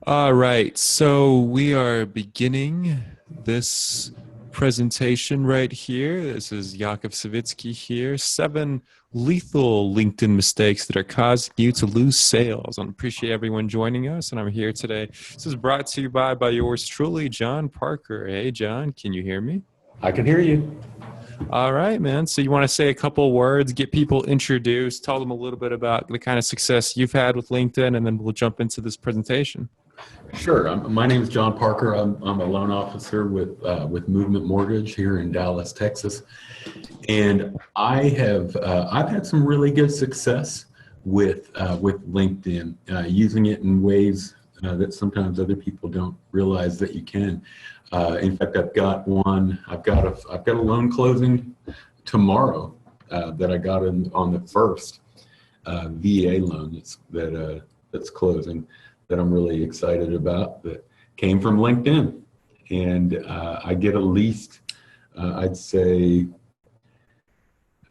All right, so we are beginning this presentation right here. This is Yakov Savitsky here. 7 lethal LinkedIn mistakes that are causing you to lose sales. I appreciate everyone joining us, and I'm here today. This is brought to you by yours truly, John Parker. Hey, John, can you hear me? I can hear you. All right, man. So you want to say a couple words, get people introduced, tell them a little bit about the kind of success you've had with LinkedIn, and then we'll jump into this presentation. Sure. My name is John Parker. I'm a loan officer with Movement Mortgage here in Dallas, Texas, and I've had some really good success with LinkedIn, using it in ways that sometimes other people don't realize that you can. In fact, I've got a loan closing tomorrow that I got on the first VA loan that's closing, that I'm really excited about, that came from LinkedIn. And I get at least, I'd say,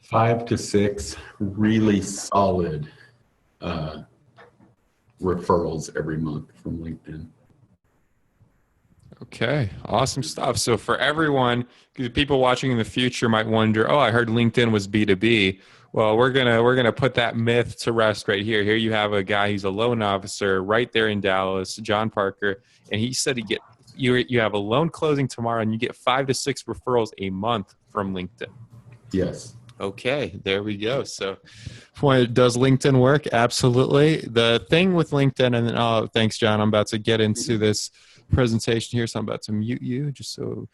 5 to 6 really solid referrals every month from LinkedIn. Okay, awesome stuff. So for everyone, because people watching in the future might wonder, oh, I heard LinkedIn was B2B. Well, we're gonna put that myth to rest right here. Here you have a guy who's a loan officer right there in Dallas, John Parker, and he said you have a loan closing tomorrow and you get 5 to 6 referrals a month from LinkedIn. Yes. Okay, there we go. So, does LinkedIn work? Absolutely. The thing with LinkedIn, and then, oh, thanks, John. I'm about to get into this presentation here, so I'm about to mute you just so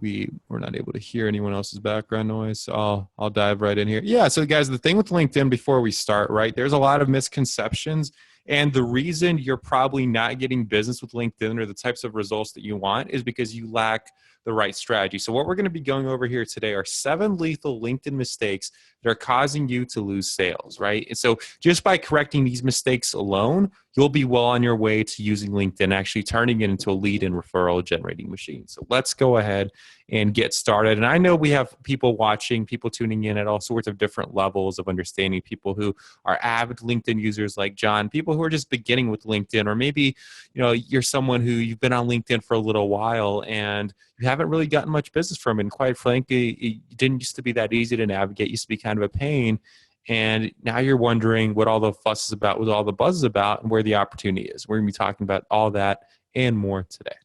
we're not able to hear anyone else's background noise. So I'll dive right in here. Yeah. So, guys, the thing with LinkedIn before we start, right? There's a lot of misconceptions. And the reason you're probably not getting business with LinkedIn or the types of results that you want is because you lack the right strategy. So what we're going to be going over here today are 7 lethal LinkedIn mistakes that are causing you to lose sales, right? And so just by correcting these mistakes alone, you'll be well on your way to using LinkedIn, actually turning it into a lead and referral generating machine. So let's go ahead and get started. And I know we have people watching, people tuning in at all sorts of different levels of understanding, people who are avid LinkedIn users like John, people who are just beginning with LinkedIn, or maybe, you're someone who you've been on LinkedIn for a little while and you haven't really gotten much business from it. And quite frankly, it didn't used to be that easy to navigate, it used to be kind of a pain. And now you're wondering what all the fuss is about, what all the buzz is about, and where the opportunity is. We're going to be talking about all that and more today.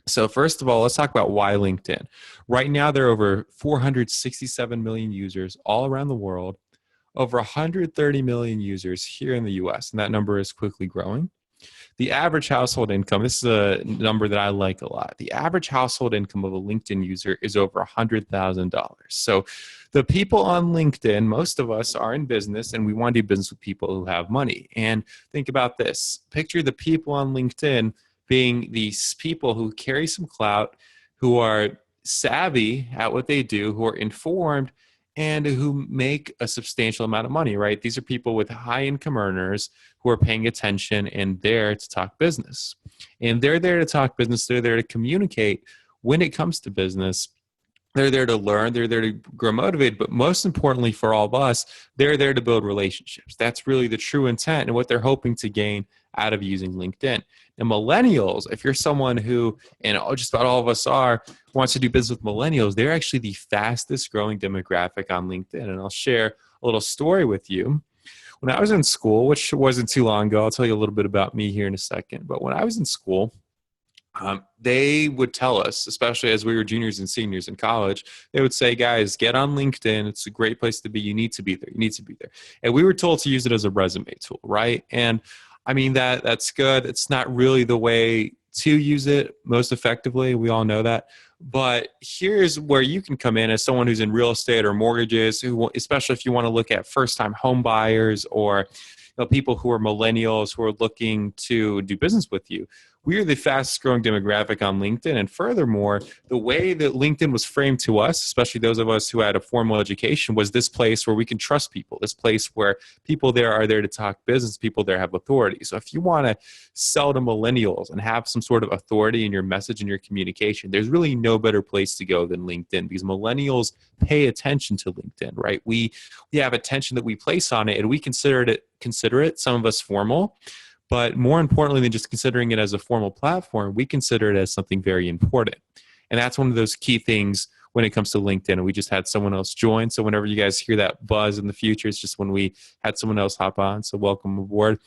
So first of all, let's talk about why LinkedIn. Right now, there are over 467 million users all around the world, over 130 million users here in the US, and that number is quickly growing. The average household income, this is a number that I like a lot. The average household income of a LinkedIn user is over $100,000. So the people on LinkedIn, most of us are in business and we want to do business with people who have money. And think about this. Picture the people on LinkedIn being these people who carry some clout, who are savvy at what they do, who are informed, and who make a substantial amount of money, right? These are people with high income earners who are paying attention and there to talk business. And they're there to talk business. They're there to communicate when it comes to business. They're there to learn. They're there to grow motivated. But most importantly for all of us, they're there to build relationships. That's really the true intent and what they're hoping to gain out of using LinkedIn. And millennials, if you're someone who, and just about all of us are, wants to do business with millennials, they're actually the fastest growing demographic on LinkedIn. And I'll share a little story with you. When I was in school, which wasn't too long ago, I'll tell you a little bit about me here in a second. But when I was in school, they would tell us, especially as we were juniors and seniors in college, they would say, guys, get on LinkedIn. It's a great place to be. You need to be there. You need to be there. And we were told to use it as a resume tool, right? And I mean, that's good. It's not really the way to use it most effectively. We all know that. But here's where you can come in as someone who's in real estate or mortgages, who, especially if you want to look at first-time home buyers or people who are millennials who are looking to do business with you. We are the fastest growing demographic on LinkedIn. And furthermore, the way that LinkedIn was framed to us, especially those of us who had a formal education, was this place where we can trust people, this place where people there are there to talk business, people there have authority. So if you want to sell to millennials and have some sort of authority in your message and your communication, there's really no better place to go than LinkedIn, because millennials pay attention to LinkedIn, right? We have attention that we place on it, and we consider it, some of us, formal. But more importantly than just considering it as a formal platform, we consider it as something very important. And that's one of those key things when it comes to LinkedIn. And we just had someone else join. So whenever you guys hear that buzz in the future, it's just when we had someone else hop on. So welcome aboard.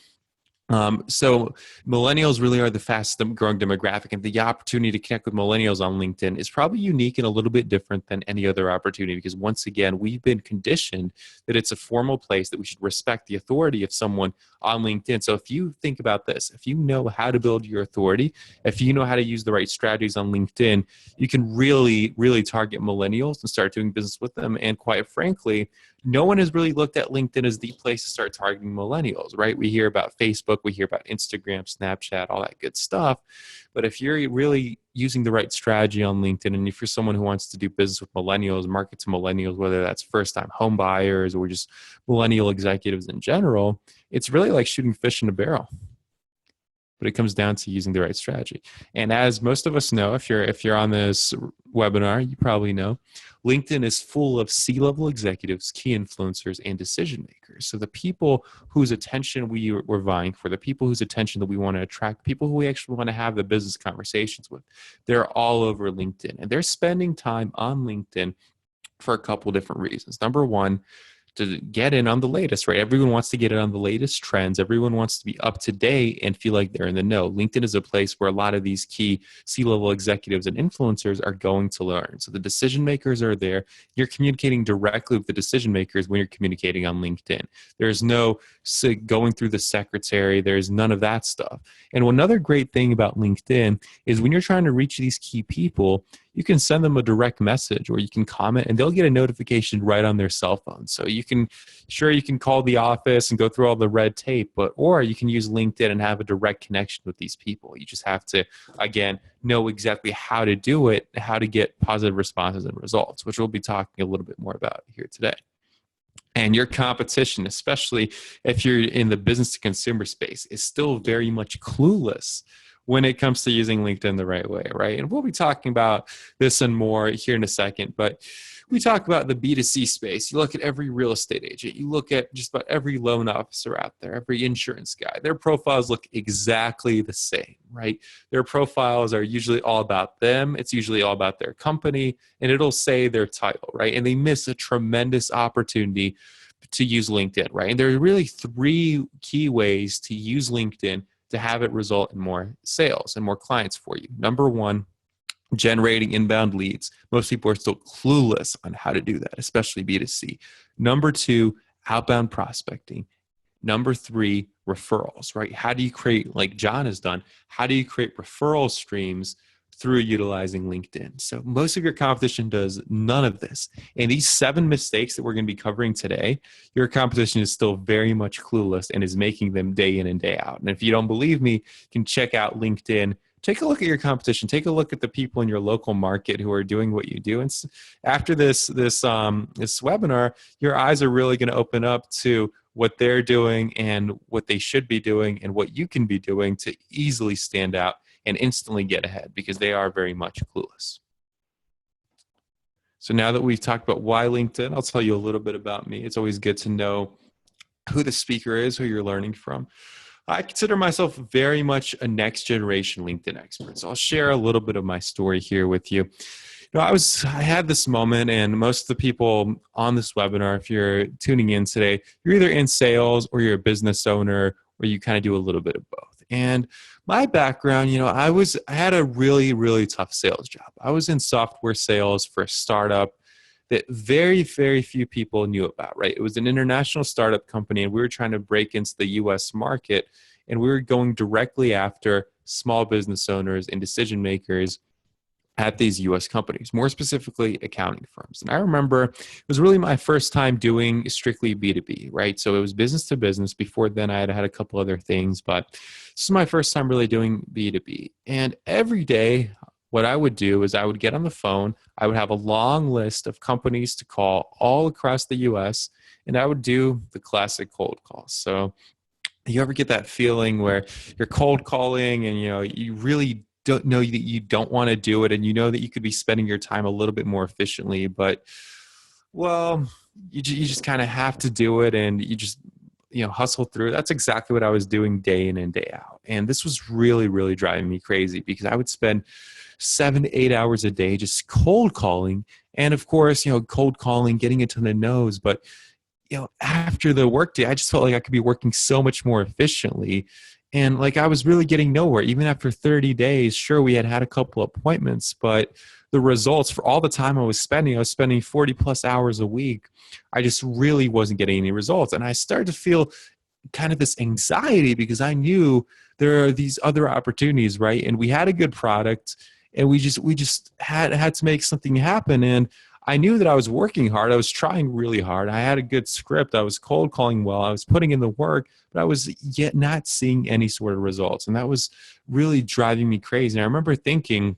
So millennials really are the fastest growing demographic, and the opportunity to connect with millennials on LinkedIn is probably unique and a little bit different than any other opportunity, because once again, we've been conditioned that it's a formal place, that we should respect the authority of someone on LinkedIn. So if you think about this, if you know how to build your authority, if you know how to use the right strategies on LinkedIn, you can really, really target millennials and start doing business with them. And quite frankly, no one has really looked at LinkedIn as the place to start targeting millennials, right? We hear about Facebook, we hear about Instagram, Snapchat, all that good stuff. But if you're really using the right strategy on LinkedIn, and if you're someone who wants to do business with millennials, market to millennials, whether that's first-time home buyers or just millennial executives in general, it's really like shooting fish in a barrel. But it comes down to using the right strategy. And as most of us know, if you're on this webinar, you probably know, LinkedIn is full of C-level executives, key influencers, and decision makers. So the people whose attention we're vying for, the people whose attention that we want to attract, people who we actually want to have the business conversations with, they're all over LinkedIn. And they're spending time on LinkedIn for a couple different reasons. Number one, to get in on the latest, right? Everyone wants to get in on the latest trends. Everyone wants to be up to date and feel like they're in the know. LinkedIn is a place where a lot of these key C-level executives and influencers are going to learn. So the decision makers are there. You're communicating directly with the decision makers when you're communicating on LinkedIn. There's no going through the secretary. There's none of that stuff. And another great thing about LinkedIn is when you're trying to reach these key people, you can send them a direct message or you can comment and they'll get a notification right on their cell phone. So you can call the office and go through all the red tape, or you can use LinkedIn and have a direct connection with these people. You just have to, again, know exactly how to do it, how to get positive responses and results, which we'll be talking a little bit more about here today. And your competition, especially if you're in the business to consumer space, is still very much clueless when it comes to using LinkedIn the right way, right? And we'll be talking about this and more here in a second, but we talk about the B2C space. You look at every real estate agent, you look at just about every loan officer out there, every insurance guy, their profiles look exactly the same, right? Their profiles are usually all about them. It's usually all about their company, and it'll say their title, right? And they miss a tremendous opportunity to use LinkedIn, right? And there are really three key ways to use LinkedIn to have it result in more sales and more clients for you. Number one, generating inbound leads. Most people are still clueless on how to do that, especially B2C. Number two, outbound prospecting. Number three, referrals, right? How do you create, like John has done, how do you create referral streams through utilizing LinkedIn? So most of your competition does none of this. And these 7 mistakes that we're going to be covering today, your competition is still very much clueless and is making them day in and day out. And if you don't believe me, you can check out LinkedIn. Take a look at your competition. Take a look at the people in your local market who are doing what you do. And after this webinar, your eyes are really going to open up to what they're doing and what they should be doing and what you can be doing to easily stand out and instantly get ahead, because they are very much clueless. So now that we've talked about why LinkedIn, I'll tell you a little bit about me. It's always good to know who the speaker is, who you're learning from. I consider myself very much a next generation LinkedIn expert. So I'll share a little bit of my story here with you. I had this moment, and most of the people on this webinar, if you're tuning in today, you're either in sales or you're a business owner, or you kind of do a little bit of both. And my background, I had a really, really tough sales job. I was in software sales for a startup that very, very few people knew about, right? It was an international startup company, and we were trying to break into the US market, and we were going directly after small business owners and decision makers at these US companies, more specifically accounting firms. And I remember it was really my first time doing strictly B2B, right? So it was business to business. Before then, I had had a couple other things, but this is my first time really doing B2B. And every day, what I would do is I would get on the phone, I would have a long list of companies to call all across the US, and I would do the classic cold calls. So you ever get that feeling where you're cold calling and you really don't know that you don't want to do it, and you know that you could be spending your time a little bit more efficiently, but you just kind of have to do it, and hustle through. That's exactly what I was doing day in and day out. And this was really, really driving me crazy because I would spend 7 to 8 hours a day just cold calling. And of course, cold calling, getting into the nose. But, after the workday, I just felt like I could be working so much more efficiently. And like I was really getting nowhere. Even after 30 days, sure, we had a couple appointments, but the results for all the time I was spending 40 plus hours a week. I just really wasn't getting any results. And I started to feel kind of this anxiety because I knew there are these other opportunities, right? And we had a good product and we just had to make something happen. And I knew that I was working hard. I was trying really hard. I had a good script. I was cold calling well. I was putting in the work, but I was yet not seeing any sort of results. And that was really driving me crazy. And I remember thinking,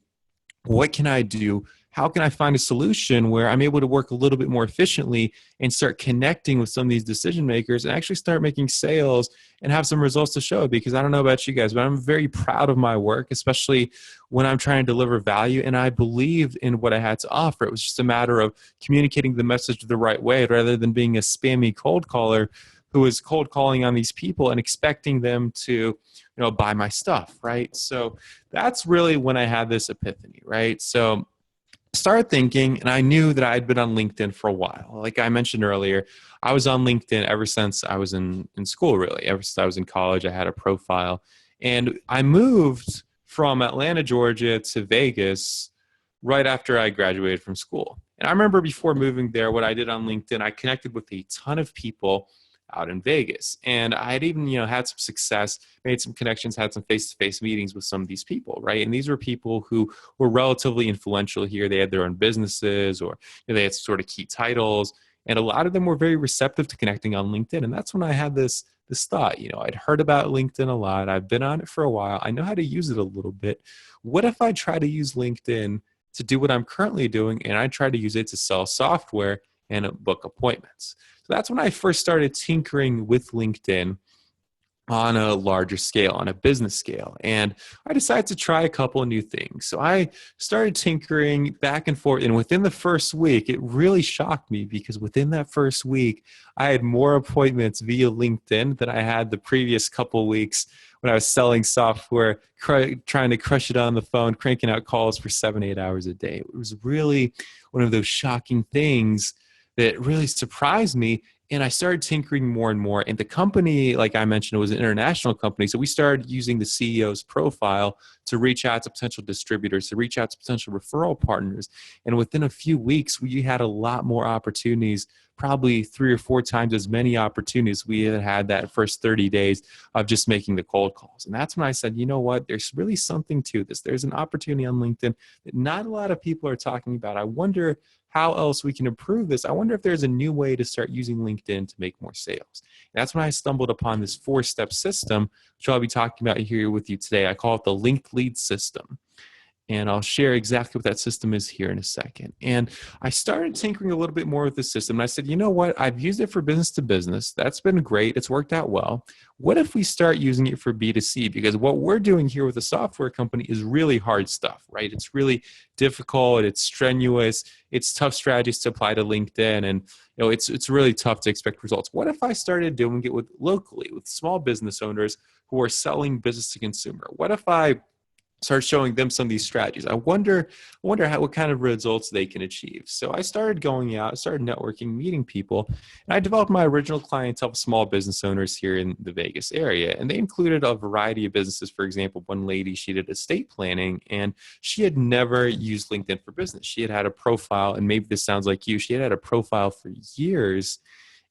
what can I do? How can I find a solution where I'm able to work a little bit more efficiently and start connecting with some of these decision makers and actually start making sales and have some results to show? Because I don't know about you guys, but I'm very proud of my work, especially when I'm trying to deliver value. And I believed in what I had to offer. It was just a matter of communicating the message the right way rather than being a spammy cold caller who was cold calling on these people and expecting them to buy my stuff, right? So that's really when I had this epiphany, right? So started thinking, and I knew that I had been on LinkedIn for a while. Like I mentioned earlier, I was on LinkedIn ever since I was in school, really. Ever since I was in college, I had a profile. And I moved from Atlanta, Georgia to Vegas right after I graduated from school. And I remember before moving there, what I did on LinkedIn, I connected with a ton of people out in Vegas. And I had even, had some success, made some connections, had some face-to-face meetings with some of these people, right? And these were people who were relatively influential here. They had their own businesses or they had sort of key titles. And a lot of them were very receptive to connecting on LinkedIn. And that's when I had this thought, I'd heard about LinkedIn a lot. I've been on it for a while. I know how to use it a little bit. What if I try to use LinkedIn to do what I'm currently doing and I try to use it to sell software and book appointments? So that's when I first started tinkering with LinkedIn on a larger scale, on a business scale. And I decided to try a couple of new things. So I started tinkering back and forth. And within the first week, it really shocked me because within that first week, I had more appointments via LinkedIn than I had the previous couple of weeks when I was selling software, trying to crush it on the phone, cranking out calls for 7, 8 hours a day. It was really one of those shocking things that really surprised me. And I started tinkering more and more. And the company, like I mentioned, it was an international company. So we started using the CEO's profile to reach out to potential distributors, to reach out to potential referral partners. And within a few weeks, we had a lot more opportunities, probably 3 or 4 times as many opportunities we had that first 30 days of just making the cold calls. And that's when I said, you know what, there's really something to this. There's an opportunity on LinkedIn that not a lot of people are talking about. I wonder how else we can improve this. I wonder if there's a new way to start using LinkedIn to make more sales. And that's when I stumbled upon this 4-step system, which I'll be talking about here with you today. I call it the linked lead system. And I'll share exactly what that system is here in a second. And I started tinkering a little bit more with the system. And I said, you know what? I've used it for business to business. That's been great. It's worked out well. What if we start using it for B2C? Because what we're doing here with a software company is really hard stuff, right? It's really difficult. It's strenuous. It's tough strategies to apply to LinkedIn. And it's really tough to expect results. What if I started doing it locally with small business owners who are selling business to consumer? What if I start showing them some of these strategies? I wonder what kind of results they can achieve. So I started going out, started networking, meeting people, and I developed my original clientele of small business owners here in the Vegas area. And they included a variety of businesses. For example, one lady, she did estate planning, and she had never used LinkedIn for business. She had a profile, and maybe this sounds like you, she had a profile for years,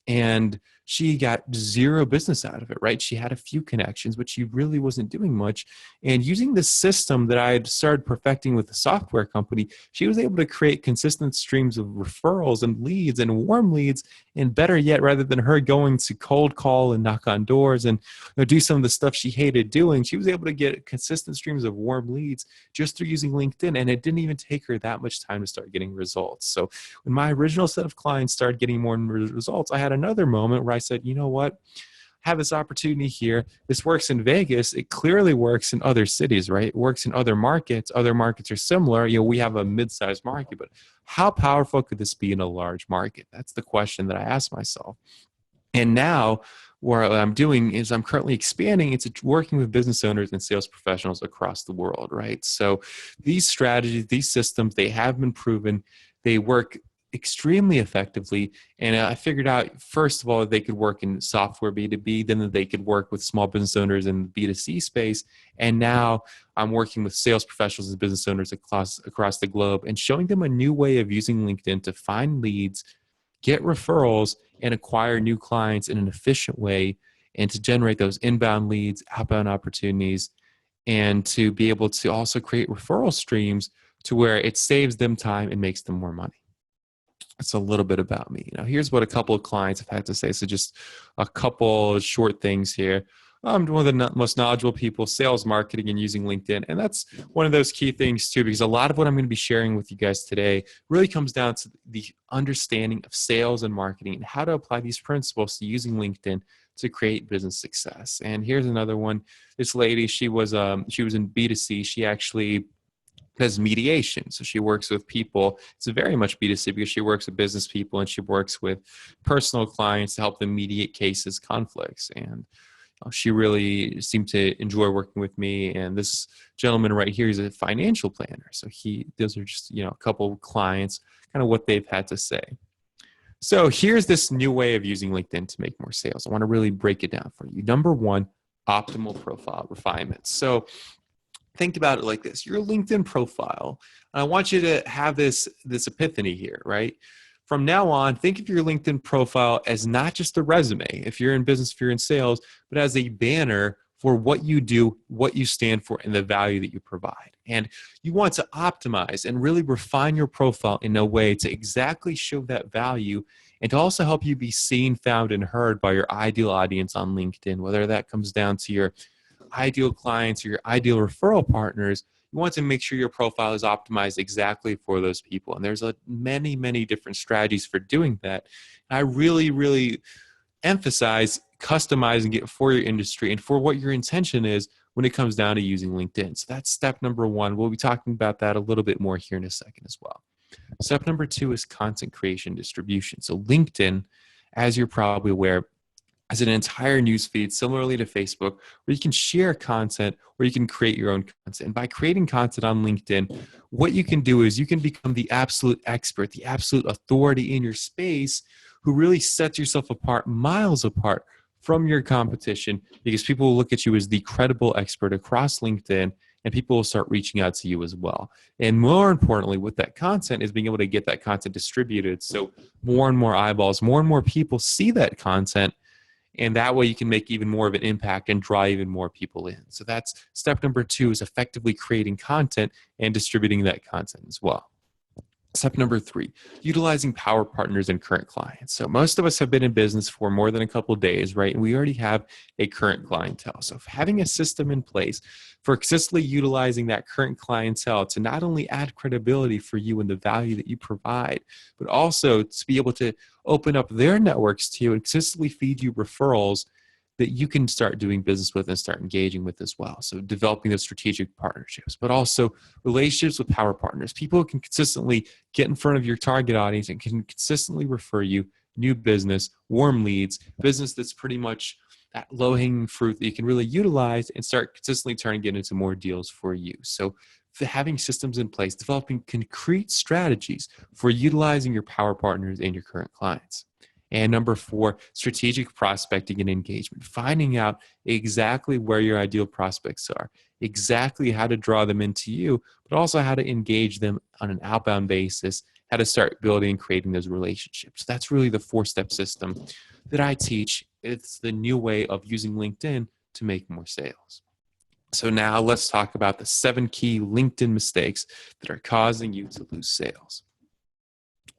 and she got zero business out of it, right? She had a few connections, but she really wasn't doing much. And using the system that I had started perfecting with the software company, she was able to create consistent streams of referrals and leads and warm leads. And better yet, rather than her going to cold call and knock on doors and do some of the stuff she hated doing, she was able to get consistent streams of warm leads just through using LinkedIn. And it didn't even take her that much time to start getting results. So when my original set of clients started getting more results, I had another moment where I said, you know what? I have this opportunity here. This works in Vegas. It clearly works in other cities, right? It works in other markets. Other markets are similar. We have a mid-sized market, but how powerful could this be in a large market? That's the question that I asked myself. And now what I'm doing is I'm currently expanding into working with business owners and sales professionals across the world, right? So these strategies, these systems, they have been proven. They work extremely effectively. And I figured out, first of all, they could work in software B2B, then that they could work with small business owners in the B2C space. And now I'm working with sales professionals and business owners across the globe and showing them a new way of using LinkedIn to find leads, get referrals, and acquire new clients in an efficient way, and to generate those inbound leads, outbound opportunities, and to be able to also create referral streams to where it saves them time and makes them more money. That's a little bit about me. Now, here's what a couple of clients have had to say. So just a couple short things here. I'm one of the most knowledgeable people, sales, marketing, and using LinkedIn. And that's one of those key things too, because a lot of what I'm going to be sharing with you guys today really comes down to the understanding of sales and marketing and how to apply these principles to using LinkedIn to create business success. And here's another one. This lady, she was in B2C. She actually does mediation. So she works with people. It's very much B2C because she works with business people and she works with personal clients to help them mediate cases, conflicts. And she really seemed to enjoy working with me. And this gentleman right here is a financial planner. So those are just, a couple of clients, kind of what they've had to say. So here's this new way of using LinkedIn to make more sales. I want to really break it down for you. Number one, optimal profile refinement. So think about it like this. Your LinkedIn profile, and I want you to have this epiphany here, right? From now on, think of your LinkedIn profile as not just a resume, if you're in business, if you're in sales, but as a banner for what you do, what you stand for, and the value that you provide. And you want to optimize and really refine your profile in a way to exactly show that value and to also help you be seen, found, and heard by your ideal audience on LinkedIn, whether that comes down to your ideal clients or your ideal referral partners. You want to make sure your profile is optimized exactly for those people. And there's many, many different strategies for doing that. And I really, really emphasize customizing it for your industry and for what your intention is when it comes down to using LinkedIn. So that's step number one. We'll be talking about that a little bit more here in a second as well. Step number two is content creation distribution. So LinkedIn, as you're probably aware, as an entire newsfeed, similarly to Facebook, where you can share content, where you can create your own content. And by creating content on LinkedIn, what you can do is you can become the absolute expert, the absolute authority in your space, who really sets yourself apart, miles apart from your competition, because people will look at you as the credible expert across LinkedIn, and people will start reaching out to you as well. And more importantly, with that content is being able to get that content distributed. So more and more eyeballs, more and more people see that content. And that way you can make even more of an impact and draw even more people in. So that's step number two, is effectively creating content and distributing that content as well. Step number three, utilizing power partners and current clients. So most of us have been in business for more than a couple of days, right? And we already have a current clientele. So having a system in place for consistently utilizing that current clientele to not only add credibility for you and the value that you provide, but also to be able to open up their networks to you and consistently feed you referrals that you can start doing business with and start engaging with as well. So developing those strategic partnerships, but also relationships with power partners, people who can consistently get in front of your target audience and can consistently refer you new business, warm leads, business that's pretty much that low-hanging fruit that you can really utilize and start consistently turning it into more deals for you. So having systems in place, developing concrete strategies for utilizing your power partners and your current clients. And number four, strategic prospecting and engagement, finding out exactly where your ideal prospects are, exactly how to draw them into you, but also how to engage them on an outbound basis, how to start building and creating those relationships. That's really the four-step system that I teach. It's the new way of using LinkedIn to make more sales. So now let's talk about the 7 key LinkedIn mistakes that are causing you to lose sales.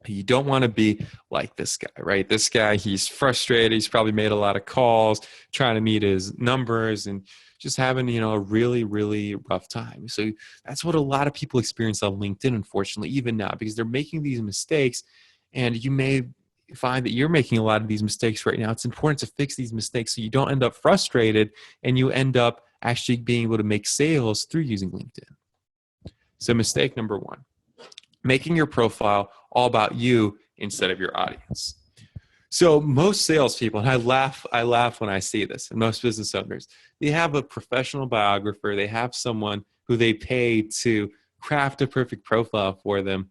You don't want to be like this guy, right? This guy, he's frustrated. He's probably made a lot of calls, trying to meet his numbers and just having, a really, really rough time. So that's what a lot of people experience on LinkedIn, unfortunately, even now, because they're making these mistakes. And you may find that you're making a lot of these mistakes right now. It's important to fix these mistakes so you don't end up frustrated and you end up actually being able to make sales through using LinkedIn. So mistake number 1, making your profile all about you instead of your audience. So most salespeople, and I laugh when I see this, and most business owners, they have a professional biographer. They have someone who they pay to craft a perfect profile for them.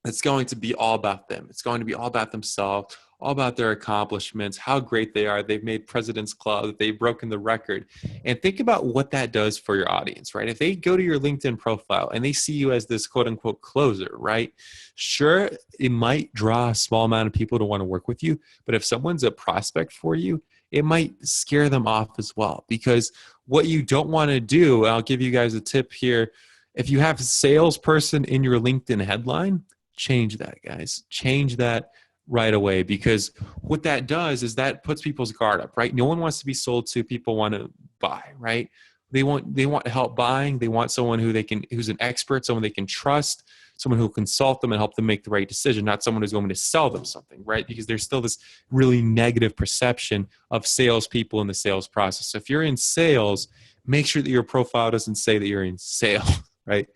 It's going to be all about them. It's going to be all about themselves, all about their accomplishments, how great they are. They've made President's Club, they've broken the record. And think about what that does for your audience, right? If they go to your LinkedIn profile and they see you as this quote unquote closer, right? Sure, it might draw a small amount of people to want to work with you. But if someone's a prospect for you, it might scare them off as well. Because what you don't want to do, I'll give you guys a tip here. If you have salesperson in your LinkedIn headline, change that, guys. Change that right away, because what that does is that puts people's guard up, right? No one wants to be sold to. People want to buy, right? They want help buying. They want someone who's an expert, someone they can trust, someone who will consult them and help them make the right decision, not someone who's going to sell them something, right? Because there's still this really negative perception of salespeople in the sales process. So if you're in sales, make sure that your profile doesn't say that you're in sales, right?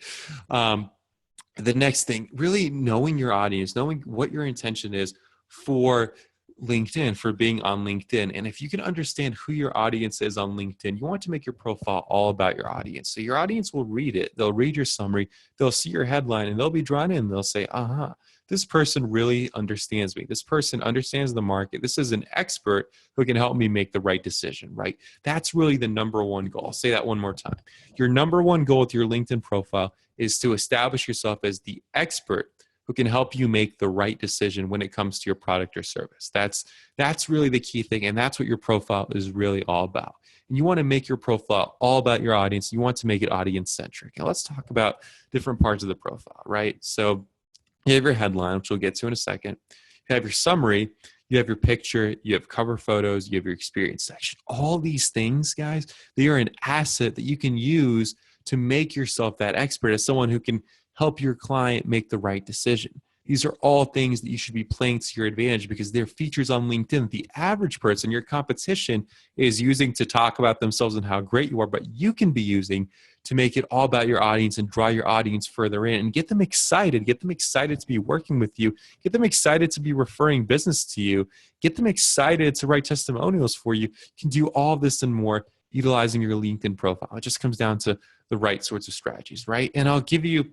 The next thing, really knowing your audience, knowing what your intention is for LinkedIn, for being on LinkedIn. And if you can understand who your audience is on LinkedIn, you want to make your profile all about your audience. So your audience will read it. They'll read your summary. They'll see your headline and they'll be drawn in. They'll say, this person really understands me. This person understands the market. This is an expert who can help me make the right decision, right? That's really the number one goal. I'll say that one more time. Your number one goal with your LinkedIn profile is to establish yourself as the expert who can help you make the right decision when it comes to your product or service. That's really the key thing, and that's what your profile is really all about. And you want to make your profile all about your audience. You want to make it audience-centric. And let's talk about different parts of the profile, right? So you have your headline, which we'll get to in a second. You have your summary. You have your picture. You have cover photos. You have your experience section. All these things, guys, they are an asset that you can use to make yourself that expert as someone who can help your client make the right decision. These are all things that you should be playing to your advantage because they're features on LinkedIn that the average person, your competition, is using to talk about themselves and how great you are, but you can be using to make it all about your audience and draw your audience further in and get them excited to be working with you, get them excited to be referring business to you, get them excited to write testimonials for you. You can do all of this and more utilizing your LinkedIn profile. It just comes down to the right sorts of strategies, right? And I'll give you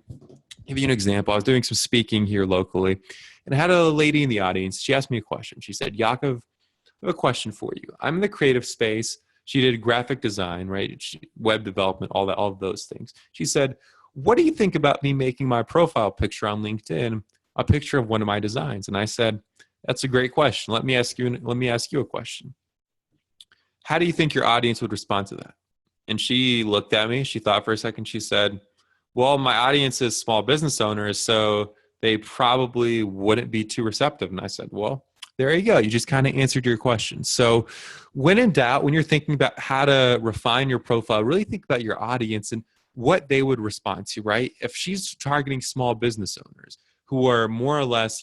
an example. I was doing some speaking here locally, and I had a lady in the audience. She asked me a question. She said, Yaakov, I have a question for you. I'm in the creative space. She did graphic design, right? Web development, all of those things. She said, what do you think about me making my profile picture on LinkedIn a picture of one of my designs? And I said, that's a great question. Let me ask you a question. How do you think your audience would respond to that? And she looked at me. She thought for a second. She said, well, my audience is small business owners, so they probably wouldn't be too receptive. And I said, well, there you go. You just kind of answered your question. So when in doubt, when you're thinking about how to refine your profile, really think about your audience and what they would respond to, right? If she's targeting small business owners who are more or less,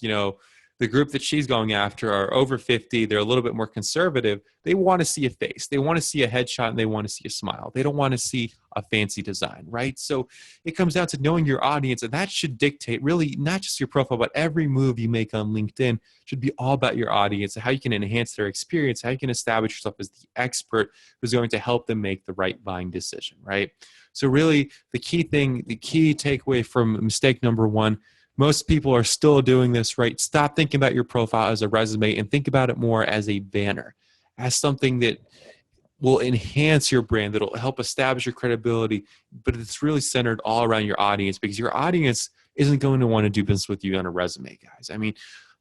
the group that she's going after are over 50. They're a little bit more conservative. They want to see a face. They want to see a headshot and they want to see a smile. They don't want to see a fancy design, right? So it comes down to knowing your audience, and that should dictate really not just your profile, but every move you make on LinkedIn should be all about your audience and how you can enhance their experience, how you can establish yourself as the expert who's going to help them make the right buying decision, right? So really the key takeaway from mistake number one, most people are still doing this, right? Stop thinking about your profile as a resume and think about it more as a banner, as something that will enhance your brand, that'll help establish your credibility, but it's really centered all around your audience because your audience isn't going to want to do business with you on a resume, guys. I mean,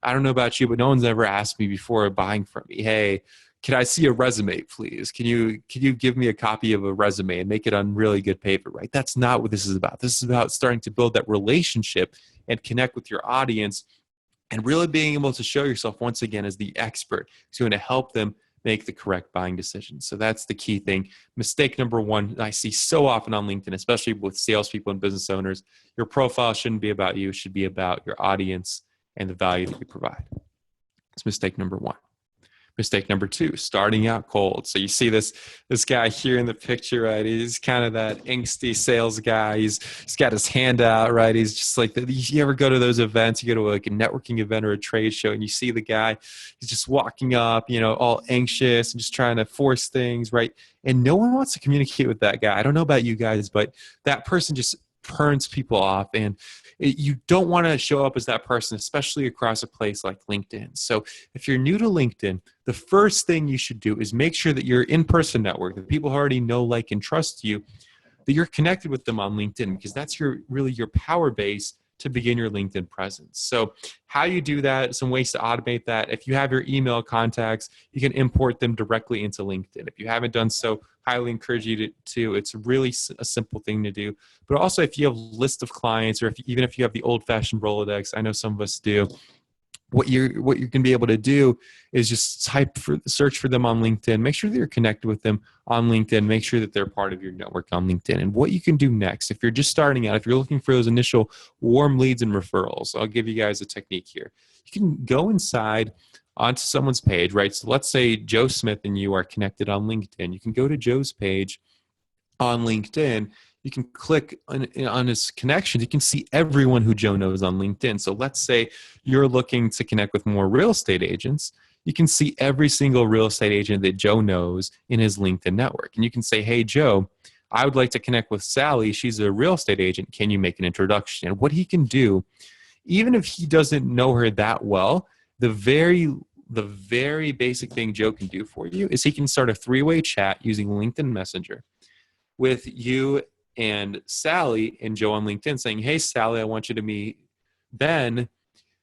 I don't know about you, but no one's ever asked me before buying from me, hey, can I see a resume, please? Can you give me a copy of a resume and make it on really good paper, right? That's not what this is about. This is about starting to build that relationship and connect with your audience and really being able to show yourself once again as the expert who's going to help them make the correct buying decisions. So that's the key thing. Mistake number one, I see so often on LinkedIn, especially with salespeople and business owners, your profile shouldn't be about you. It should be about your audience and the value that you provide. That's mistake number one. Mistake number two, starting out cold. So you see this guy here in the picture, right? He's kind of that angsty sales guy. He's got his hand out, right? He's just like, you ever go to those events, you go to like a networking event or a trade show, and you see the guy, he's just walking up, all anxious and just trying to force things, right? And no one wants to communicate with that guy. I don't know about you guys, but that person just turns people off, and you don't want to show up as that person, especially across a place like LinkedIn. So if you're new to LinkedIn, the first thing you should do is make sure that your in-person network, the people who already know, like, and trust you, that you're connected with them on LinkedIn, because that's really your power base to begin your LinkedIn presence. So how you do that, some ways to automate that. If you have your email contacts, you can import them directly into LinkedIn. If you haven't done so, highly encourage you to. It's really a simple thing to do. But also, if you have a list of clients, or even if you have the old-fashioned Rolodex, I know some of us do, what you're going to be able to do is just search for them on LinkedIn. Make sure that you're connected with them on LinkedIn. Make sure that they're part of your network on LinkedIn. And what you can do next, if you're just starting out, if you're looking for those initial warm leads and referrals, I'll give you guys a technique here. You can go inside onto someone's page, right? So let's say Joe Smith and you are connected on LinkedIn. You can go to Joe's page on LinkedIn. You can click on his connections. You can see everyone who Joe knows on LinkedIn. So let's say you're looking to connect with more real estate agents. You can see every single real estate agent that Joe knows in his LinkedIn network. And you can say, hey, Joe, I would like to connect with Sally. She's a real estate agent. Can you make an introduction? And what he can do, even if he doesn't know her that well, the very basic thing Joe can do for you is he can start a three-way chat using LinkedIn Messenger with you and Sally and Joe on LinkedIn, saying, hey, Sally, I want you to meet Ben.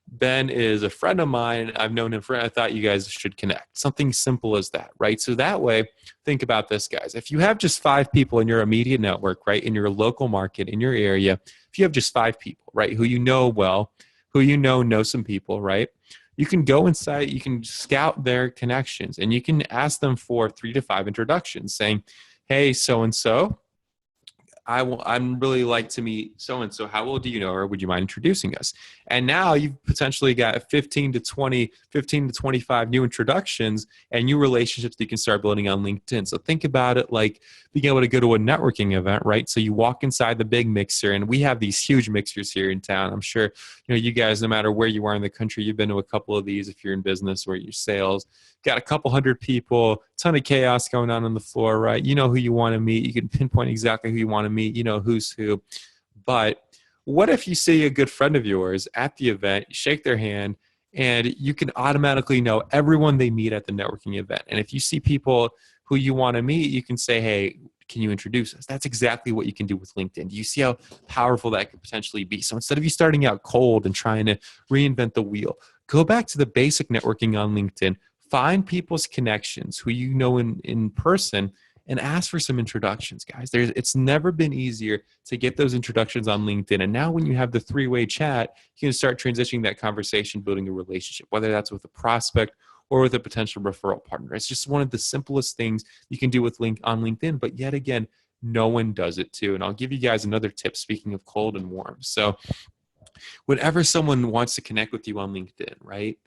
Ben is a friend of mine. I've known him I thought you guys should connect. Something simple as that, right? So that way, think about this, guys. If you have just 5 people in your immediate network, right, in your local market, in your area, if you have just 5 people, right, who you know well, who you know some people, right, you can go inside, you can scout their connections, and you can ask them for 3 to 5 introductions saying, hey, so-and-so, I'm really like to meet so-and-so. How well do you know her? Would you mind introducing us? And now you've potentially got 15 to 25 new introductions and new relationships that you can start building on LinkedIn. So think about it like being able to go to a networking event, right? So you walk inside the big mixer, and we have these huge mixers here in town. I'm sure you guys, no matter where you are in the country, you've been to a couple of these if you're in business or you're sales. Got a couple hundred people, ton of chaos going on the floor, right? You know who you want to meet. You can pinpoint exactly who you want to meet. You know who's who. But what if you see a good friend of yours at the event, you shake their hand, and you can automatically know everyone they meet at the networking event? And if you see people who you want to meet, you can say, hey, can you introduce us? That's exactly what you can do with LinkedIn. Do you see how powerful that could potentially be? So instead of you starting out cold and trying to reinvent the wheel, go back to the basic networking on LinkedIn. Find people's connections who you know in person and ask for some introductions, guys. It's never been easier to get those introductions on LinkedIn. And now when you have the three-way chat, you can start transitioning that conversation, building a relationship, whether that's with a prospect or with a potential referral partner. It's just one of the simplest things you can do on LinkedIn, but yet again, no one does it too. And I'll give you guys another tip, speaking of cold and warm. So whenever someone wants to connect with you on LinkedIn, right?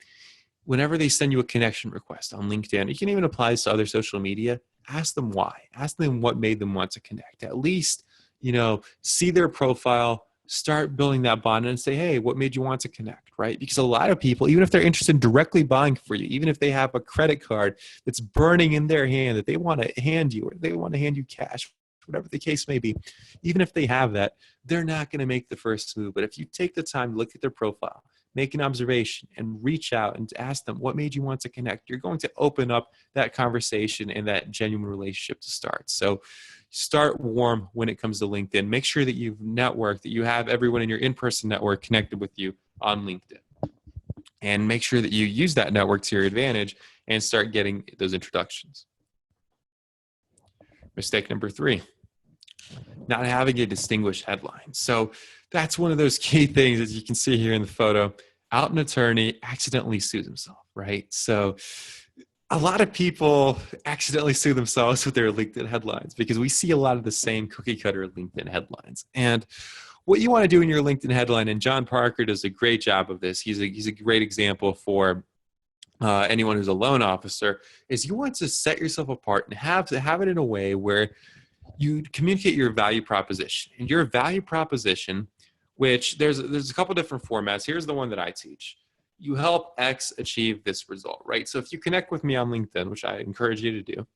Whenever they send you a connection request on LinkedIn, you can even apply this to other social media. Ask them why. Ask them what made them want to connect. At least, see their profile, start building that bond, and say, hey, what made you want to connect, right? Because a lot of people, even if they're interested in directly buying for you, even if they have a credit card that's burning in their hand that they want to hand you, or they want to hand you cash, whatever the case may be, even if they have that, they're not going to make the first move. But if you take the time to look at their profile, make an observation, and reach out and ask them what made you want to connect, you're going to open up that conversation and that genuine relationship to start. So start warm when it comes to LinkedIn. Make sure that you've networked, that you have everyone in your in-person network connected with you on LinkedIn. And make sure that you use that network to your advantage and start getting those introductions. Mistake number 3, not having a distinguished headline. So that's one of those key things, as you can see here in the photo. Out an attorney accidentally sues himself, right? So a lot of people accidentally sue themselves with their LinkedIn headlines because we see a lot of the same cookie cutter LinkedIn headlines. And what you want to do in your LinkedIn headline, and John Parker does a great job of this. He's a great example for anyone who's a loan officer, is you want to set yourself apart and have it in a way where you communicate your value proposition. And your value proposition, which there's a couple different formats. Here's the one that I teach. You help X achieve this result, right? So if you connect with me on LinkedIn, which I encourage you to do,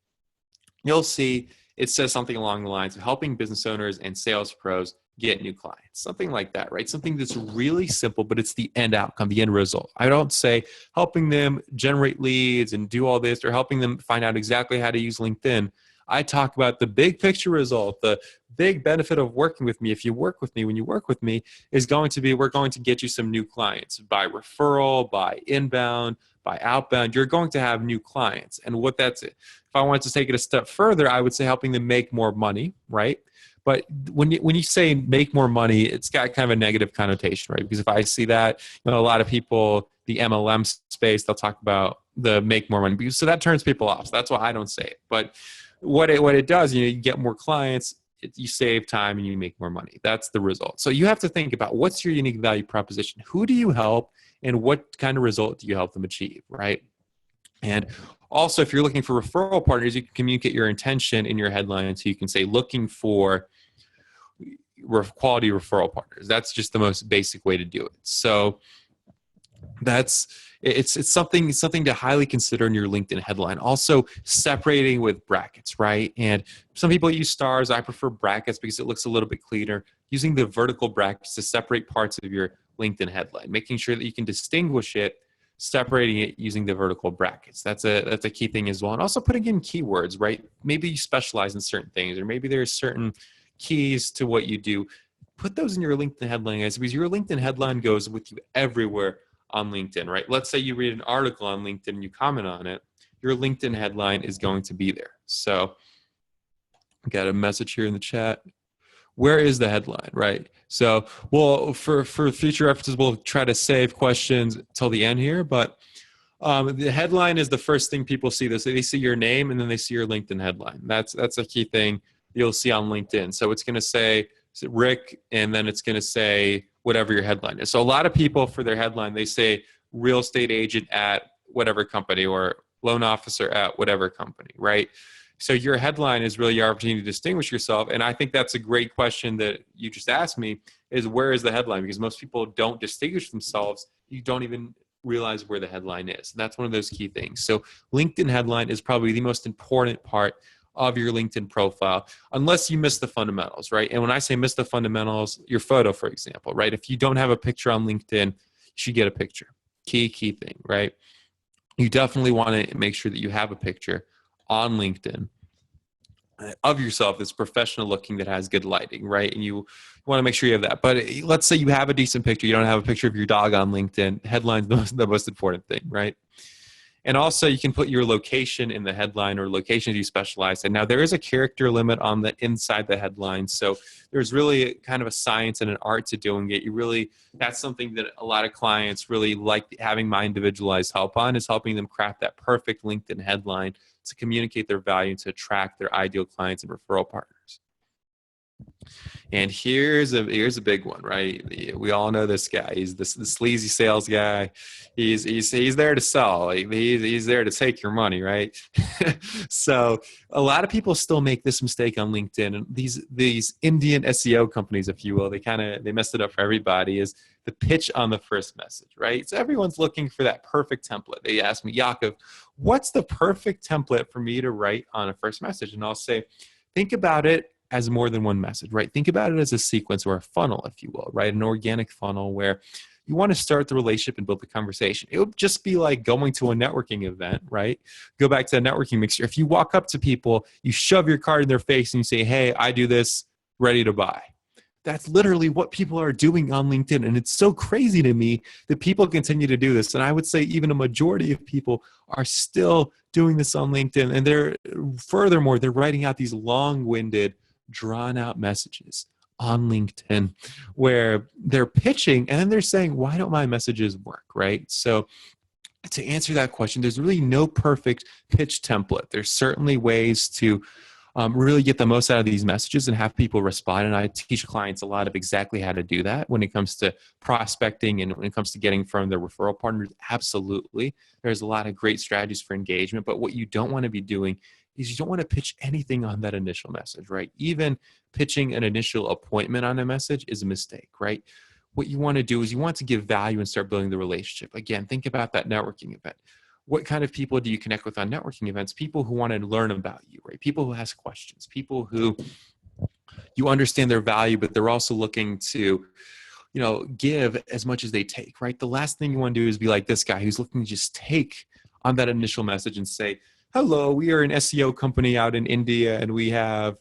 you'll see it says something along the lines of helping business owners and sales pros get new clients, something like that, right? Something that's really simple, but it's the end outcome, the end result. I don't say helping them generate leads and do all this or helping them find out exactly how to use LinkedIn. I talk about the big picture result, the big benefit of working with me. If you work with me, when you work with me, is going to be we're going to get you some new clients by referral, by inbound, by outbound. You're going to have new clients. And what that's it. If I wanted to take it a step further, I would say helping them make more money, right? But when you say make more money, it's got kind of a negative connotation, right? Because if I see that, a lot of people, the MLM space, they'll talk about the make more money. So that turns people off. So that's why I don't say it. But what it does, you get more clients, you save time, and you make more money. That's the result. So you have to think about what's your unique value proposition. Who do you help, and what kind of result do you help them achieve, right? And also, if you're looking for referral partners, you can communicate your intention in your headline. So you can say looking for quality referral partners. That's just the most basic way to do it. So it's something to highly consider in your LinkedIn headline. Also, separating with brackets, right? And some people use stars. I prefer brackets because it looks a little bit cleaner. Using the vertical brackets to separate parts of your LinkedIn headline, making sure that you can distinguish it, separating it using the vertical brackets. That's a key thing as well. And also putting in keywords, right? Maybe you specialize in certain things, or maybe there's certain keys to what you do. Put those in your LinkedIn headline, guys, because your LinkedIn headline goes with you everywhere on LinkedIn, right? Let's say you read an article on LinkedIn and you comment on it, your LinkedIn headline is going to be there. So I got a message here in the chat. Where is the headline, right? So, well, for future references, we'll try to save questions till the end here, but the headline is the first thing people see. They see your name and then they see your LinkedIn headline. That's a key thing you'll see on LinkedIn. So it's going to say Rick, and then it's going to say whatever your headline is. So a lot of people for their headline, they say real estate agent at whatever company or loan officer at whatever company, right? So your headline is really your opportunity to distinguish yourself. And I think that's a great question that you just asked me, is where is the headline? Because most people don't distinguish themselves. You don't even realize where the headline is. And that's one of those key things. So LinkedIn headline is probably the most important part of your LinkedIn profile, unless you miss the fundamentals, right? And when I say miss the fundamentals, your photo, for example, right? If you don't have a picture on LinkedIn, you should get a picture. Key thing, right? You definitely want to make sure that you have a picture on LinkedIn of yourself that's professional looking, that has good lighting, right? And you want to make sure you have that. But let's say you have a decent picture, you don't have a picture of your dog on LinkedIn, headline's the most important thing, right? And also you can put your location in the headline, or locations you specialize in. Now there is a character limit on the inside the headline. So there's really kind of a science and an art to doing it. That's something that a lot of clients really like having my individualized help on, is helping them craft that perfect LinkedIn headline to communicate their value and to attract their ideal clients and referral partners. And here's a big one, right? We all know this guy. He's the sleazy sales guy. He's there to sell. He's there to take your money, right? So a lot of people still make this mistake on LinkedIn. And these Indian SEO companies, if you will, they messed it up for everybody. Is the pitch on the first message, right? So everyone's looking for that perfect template. They ask me, Yaakov, what's the perfect template for me to write on a first message? And I'll say, think about it as more than one message, right? Think about it as a sequence or a funnel, if you will, right? An organic funnel where you want to start the relationship and build the conversation. It would just be like going to a networking event, right? Go back to a networking mixture. If you walk up to people, you shove your card in their face and you say, hey, I do this, ready to buy. That's literally what people are doing on LinkedIn. And it's so crazy to me that people continue to do this. And I would say even a majority of people are still doing this on LinkedIn. And furthermore, they're writing out these long-winded, drawn out messages on LinkedIn where they're pitching and then they're saying, why don't my messages work, right? So to answer that question, there's really no perfect pitch template. There's certainly ways to really get the most out of these messages and have people respond. And I teach clients a lot of exactly how to do that when it comes to prospecting and when it comes to getting from their referral partners. Absolutely. There's a lot of great strategies for engagement, but what you don't want to be doing is you don't want to pitch anything on that initial message, right? Even pitching an initial appointment on a message is a mistake, right? What you want to do is you want to give value and start building the relationship. Again, think about that networking event. What kind of people do you connect with on networking events? People who want to learn about you, right? People who ask questions, people who you understand their value, but they're also looking to, give as much as they take, right? The last thing you want to do is be like this guy who's looking to just take on that initial message and say, hello, we are an SEO company out in India, and we are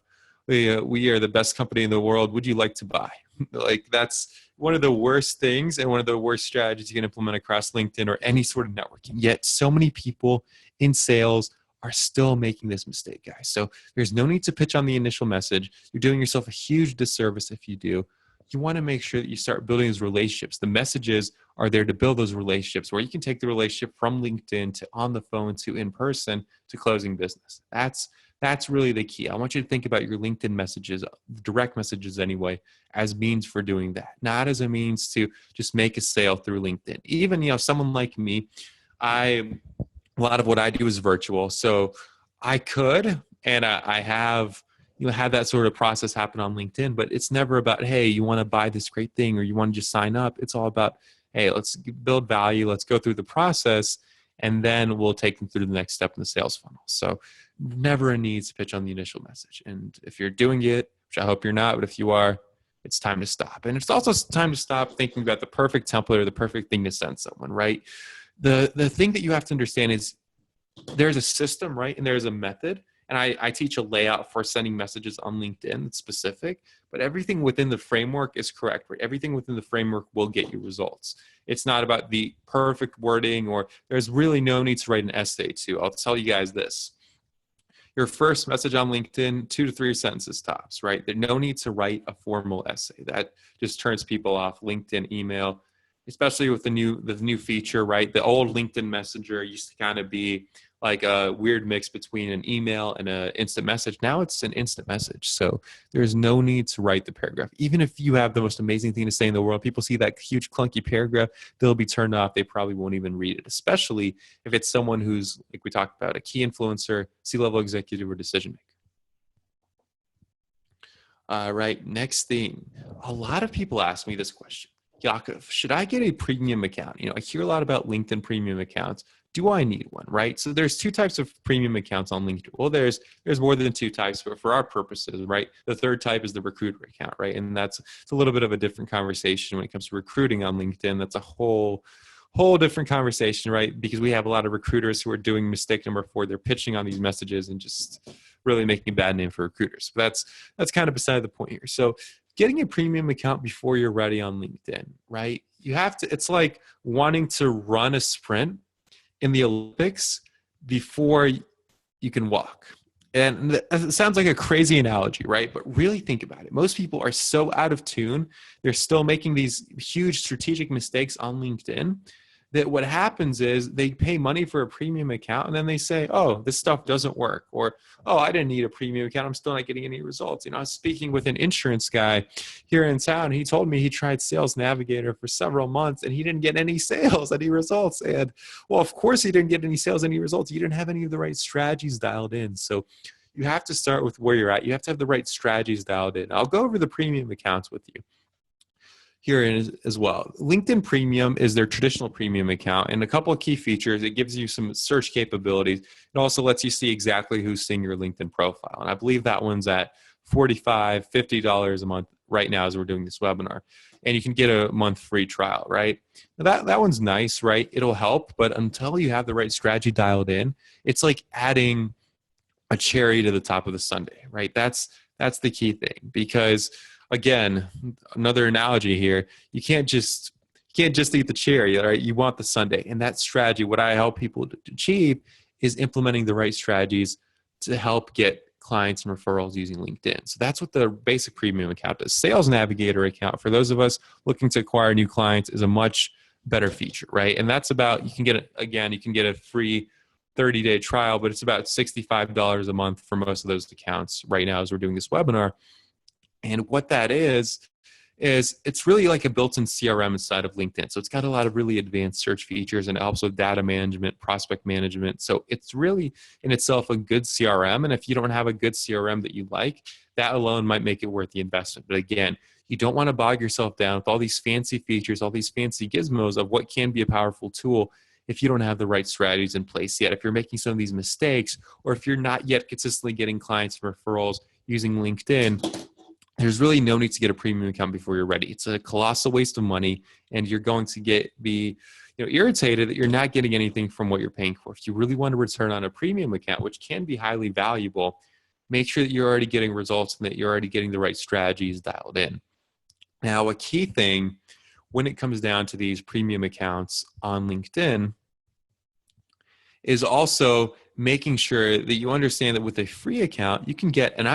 the best company in the world. Would you like to buy? Like, that's one of the worst things and one of the worst strategies you can implement across LinkedIn or any sort of networking. Yet so many people in sales are still making this mistake, guys. So there's no need to pitch on the initial message. You're doing yourself a huge disservice if you do. You want to make sure that you start building those relationships. The messages are there to build those relationships where you can take the relationship from LinkedIn to on the phone to in person to closing business. That's really the key. I want you to think about your LinkedIn messages, direct messages anyway, as means for doing that, not as a means to just make a sale through LinkedIn. Even, someone like me, a lot of what I do is virtual. So I could, and I have, had that sort of process happen on LinkedIn, but it's never about, hey, you want to buy this great thing or you want to just sign up. It's all about, hey, let's build value. Let's go through the process, and then we'll take them through the next step in the sales funnel. So never a need to pitch on the initial message. And if you're doing it, which I hope you're not, but if you are, it's time to stop. And it's also time to stop thinking about the perfect template or the perfect thing to send someone, right? The thing that you have to understand is there's a system, right? And there's a method. And I teach a layout for sending messages on LinkedIn that's specific, but everything within the framework is correct, right? Everything within the framework will get you results. It's not about the perfect wording, or there's really no need to write an essay too. I'll tell you guys this. Your first message on LinkedIn, 2 to 3 sentences tops, right? There's no need to write a formal essay. That just turns people off. LinkedIn email, especially with the new feature, right? The old LinkedIn Messenger used to kind of be like a weird mix between an email and an instant message. Now it's an instant message. So there's no need to write the paragraph. Even if you have the most amazing thing to say in the world, people see that huge clunky paragraph, they'll be turned off. They probably won't even read it, especially if it's someone who's, like we talked about, a key influencer, C-level executive, or decision maker. All right, next thing. A lot of people ask me this question. Yakov, should I get a premium account? I hear a lot about LinkedIn premium accounts. Do I need one, right? So there's 2 types of premium accounts on LinkedIn. Well, there's more than 2 types, but for our purposes, right? The third type is the recruiter account, right? And it's a little bit of a different conversation when it comes to recruiting on LinkedIn. That's a whole different conversation, right? Because we have a lot of recruiters who are doing mistake number 4. They're pitching on these messages and just really making a bad name for recruiters. But that's kind of beside the point here. So getting a premium account before you're ready on LinkedIn, right? It's like wanting to run a sprint in the Olympics before you can walk. And it sounds like a crazy analogy, right? But really think about it. Most people are so out of tune. They're still making these huge strategic mistakes on LinkedIn that what happens is they pay money for a premium account and then they say, oh, this stuff doesn't work. Or, oh, I didn't need a premium account. I'm still not getting any results. I was speaking with an insurance guy here in town. He told me he tried Sales Navigator for several months and he didn't get any sales, any results. And well, of course he didn't get any sales, any results. You didn't have any of the right strategies dialed in. So you have to start with where you're at. You have to have the right strategies dialed in. I'll go over the premium accounts with you here as well. LinkedIn Premium is their traditional premium account, and a couple of key features. It gives you some search capabilities. It also lets you see exactly who's seeing your LinkedIn profile. And I believe that one's at $45, $50 a month right now as we're doing this webinar. And you can get a month free trial, right? Now that one's nice, right? It'll help, but until you have the right strategy dialed in, it's like adding a cherry to the top of the sundae, right? That's the key thing, because again, another analogy here, you can't just eat the cherry, right? You want the sundae. And that strategy, what I help people to achieve is implementing the right strategies to help get clients and referrals using LinkedIn. So that's what the basic premium account does. Sales Navigator account, for those of us looking to acquire new clients, is a much better feature, right? And that's about, you can get a free 30-day trial, but it's about $65 a month for most of those accounts right now as we're doing this webinar. And what that is it's really like a built-in CRM inside of LinkedIn. So it's got a lot of really advanced search features, and it helps with data management, prospect management. So it's really in itself a good CRM. And if you don't have a good CRM that you like, that alone might make it worth the investment. But again, you don't want to bog yourself down with all these fancy features, all these fancy gizmos of what can be a powerful tool if you don't have the right strategies in place yet. If you're making some of these mistakes, or if you're not yet consistently getting clients and referrals using LinkedIn, there's really no need to get a premium account before you're ready. It's a colossal waste of money, and you're going to be irritated that you're not getting anything from what you're paying for. If you really want to return on a premium account, which can be highly valuable, make sure that you're already getting results and that you're already getting the right strategies dialed in. Now, a key thing when it comes down to these premium accounts on LinkedIn is also making sure that you understand that with a free account, you can get, and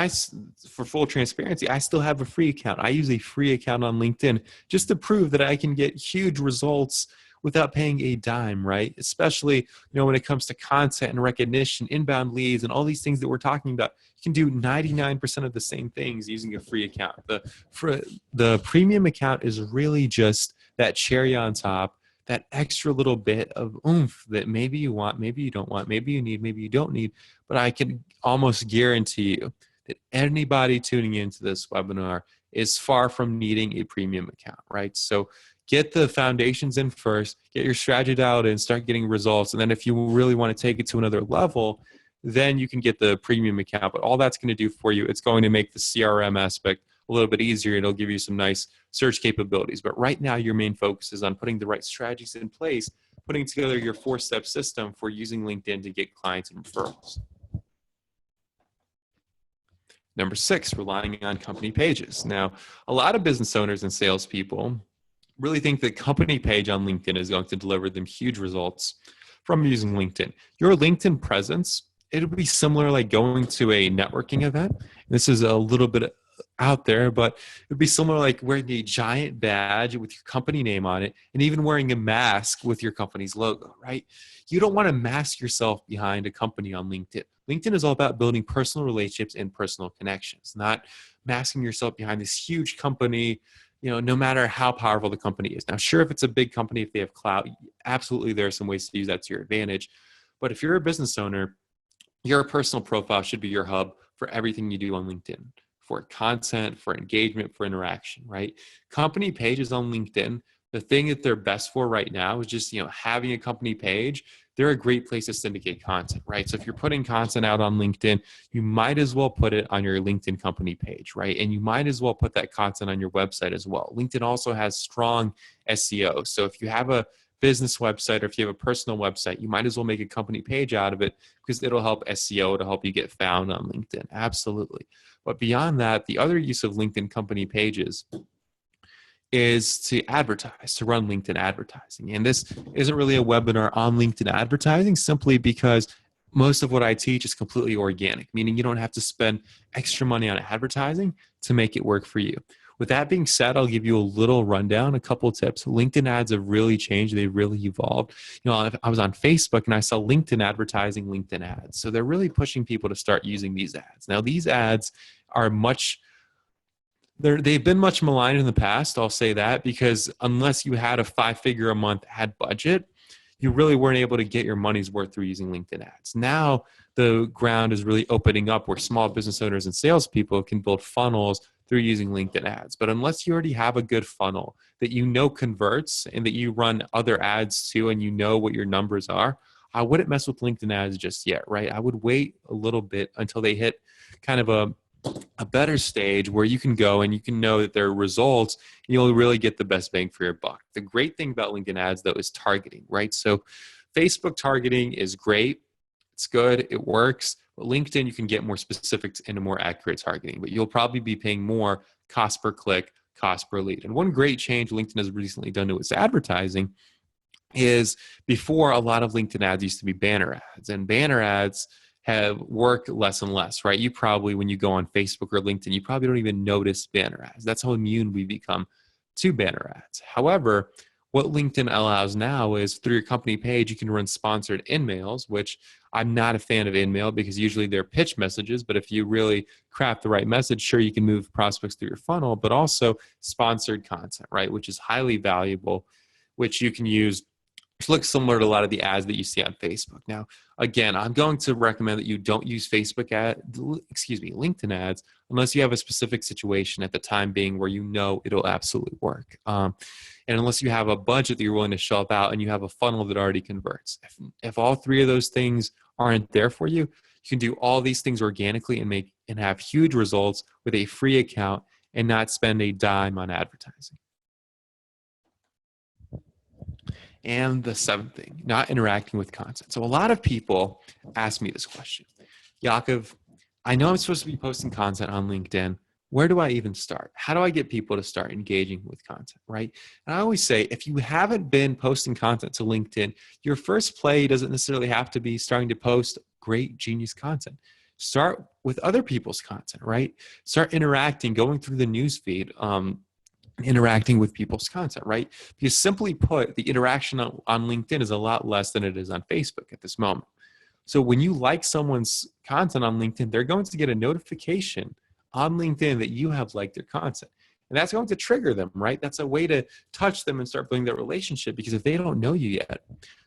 for full transparency, I still have a free account. I use a free account on LinkedIn just to prove that I can get huge results without paying a dime, right? Especially, when it comes to content and recognition, inbound leads, and all these things that we're talking about. You can do 99% of the same things using a free account. The premium account is really just that cherry on top, that extra little bit of oomph that maybe you want, maybe you don't want, maybe you need, maybe you don't need. But I can almost guarantee you that anybody tuning into this webinar is far from needing a premium account, right? So get the foundations in first, get your strategy dialed in, start getting results. And then if you really want to take it to another level, then you can get the premium account. But all that's going to do for you, it's going to make the CRM aspect a little bit easier. It'll give you some nice search capabilities. But right now, your main focus is on putting the right strategies in place, putting together your 4-step system for using LinkedIn to get clients and referrals. Number 6, relying on company pages. Now, a lot of business owners and salespeople really think the company page on LinkedIn is going to deliver them huge results from using LinkedIn. Your LinkedIn presence, it'll be similar like going to a networking event. This is a little bit out there, but it would be similar like wearing a giant badge with your company name on it, and even wearing a mask with your company's logo, right? You don't want to mask yourself behind a company on LinkedIn. LinkedIn is all about building personal relationships and personal connections, not masking yourself behind this huge company, no matter how powerful the company is. Now, sure, if it's a big company, if they have clout, absolutely there are some ways to use that to your advantage. But if you're a business owner, your personal profile should be your hub for everything you do on LinkedIn, for content, for engagement, for interaction, right? Company pages on LinkedIn, the thing that they're best for right now is just, having a company page. They're a great place to syndicate content, right? So if you're putting content out on LinkedIn, you might as well put it on your LinkedIn company page, right? And you might as well put that content on your website as well. LinkedIn also has strong SEO. So if you have a business website or if you have a personal website, you might as well make a company page out of it because it'll help SEO, to help you get found on LinkedIn. Absolutely. But beyond that, the other use of LinkedIn company pages is to advertise, to run LinkedIn advertising. And this isn't really a webinar on LinkedIn advertising, simply because most of what I teach is completely organic, meaning you don't have to spend extra money on advertising to make it work for you. With that being said, I'll give you a little rundown, a couple of tips. LinkedIn ads have really changed. They've really evolved. I was on Facebook and I saw LinkedIn advertising LinkedIn ads. So they're really pushing people to start using these ads. Now, these ads are they've been much maligned in the past, I'll say that, because unless you had a 5-figure a month ad budget, you really weren't able to get your money's worth through using LinkedIn ads. Now, the ground is really opening up where small business owners and salespeople can build funnels through using LinkedIn ads. But unless you already have a good funnel that converts and that you run other ads to and what your numbers are, I wouldn't mess with LinkedIn ads just yet, right? I would wait a little bit until they hit kind of a better stage where you can go and you can know that there are results and you'll really get the best bang for your buck. The great thing about LinkedIn ads, though, is targeting, right? So Facebook targeting is great. It's good. It works. But LinkedIn, you can get more specific and more accurate targeting, but you'll probably be paying more cost per click, cost per lead. And one great change LinkedIn has recently done to its advertising is, before, a lot of LinkedIn ads used to be banner ads, and banner ads have worked less and less, right? You probably, when you go on Facebook or LinkedIn, you probably don't even notice banner ads. That's how immune we become to banner ads. However, What LinkedIn allows now is through your company page, you can run sponsored in-mails, which I'm not a fan of in-mail because usually they're pitch messages. But if you really craft the right message, sure, you can move prospects through your funnel, but also sponsored content, right? Which is highly valuable, which you can use. It looks similar to a lot of the ads that you see on Facebook. Now, again, I'm going to recommend that you don't use LinkedIn ads unless you have a specific situation at the time being where you know it'll absolutely work. And unless you have a budget that you're willing to shell out and you have a funnel that already converts. If all three of those things aren't there for you, you can do all these things organically and have huge results with a free account and not spend a dime on advertising. And the seventh thing, not interacting with content. So a lot of people ask me this question. Yaakov, I know I'm supposed to be posting content on LinkedIn. Where do I even start? How do I get people to start engaging with content, right? And I always say, if you haven't been posting content to LinkedIn, your first play doesn't necessarily have to be starting to post great, genius content. Start with other people's content, right? Start interacting, going through the newsfeed, interacting with people's content, right? Because simply put, the interaction on LinkedIn is a lot less than it is on Facebook at this moment. So when you like someone's content on LinkedIn, they're going to get a notification on LinkedIn that you have liked their content. And that's going to trigger them, right? That's a way to touch them and start building that relationship, because if they don't know you yet,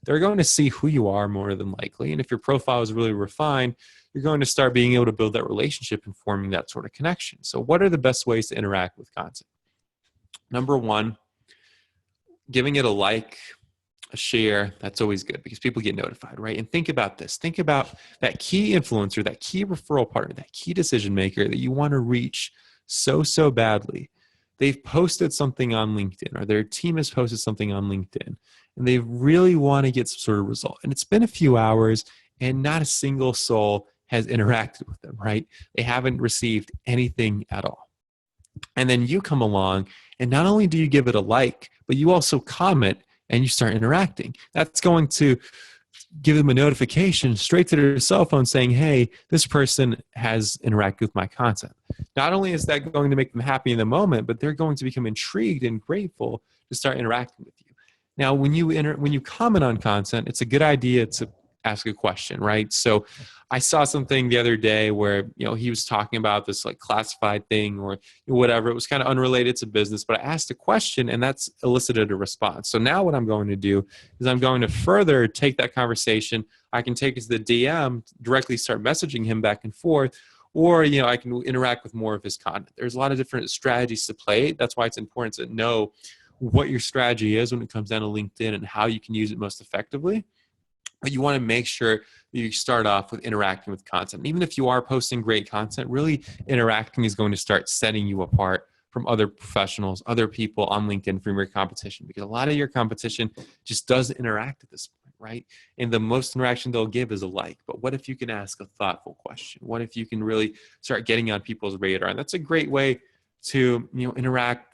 they're going to see who you are more than likely. And if your profile is really refined, you're going to start being able to build that relationship and forming that sort of connection. So what are the best ways to interact with content? Number one, giving it a like, a share. That's always good because people get notified, right? And think about this. Think about that key influencer, that key referral partner, that key decision maker that you want to reach so badly. They've posted something on LinkedIn, or their team has posted something on LinkedIn, and they really want to get some sort of result. And it's been a few hours and not a single soul has interacted with them, right? They haven't received anything at all. And then you come along and not only do you give it a like, but you also comment and you start interacting. That's going to give them a notification straight to their cell phone saying, hey, this person has interacted with my content. Not only is that going to make them happy in the moment, but they're going to become intrigued and grateful to start interacting with you. Now, when you comment on content, it's a good idea to ask a question, right? So I saw something the other day where, he was talking about this like classified thing or whatever. It was kind of unrelated to business, but I asked a question and that's elicited a response. So now what I'm going to do is I'm going to further take that conversation. I can take it to the DM, directly start messaging him back and forth, or, I can interact with more of his content. There's a lot of different strategies to play. That's why it's important to know what your strategy is when it comes down to LinkedIn and how you can use it most effectively. But you want to make sure that you start off with interacting with content. And even if you are posting great content, really interacting is going to start setting you apart from other professionals, other people on LinkedIn from your competition, because a lot of your competition just doesn't interact at this point, right? And the most interaction they'll give is a like. But what if you can ask a thoughtful question? What if you can really start getting on people's radar? And that's a great way to, interact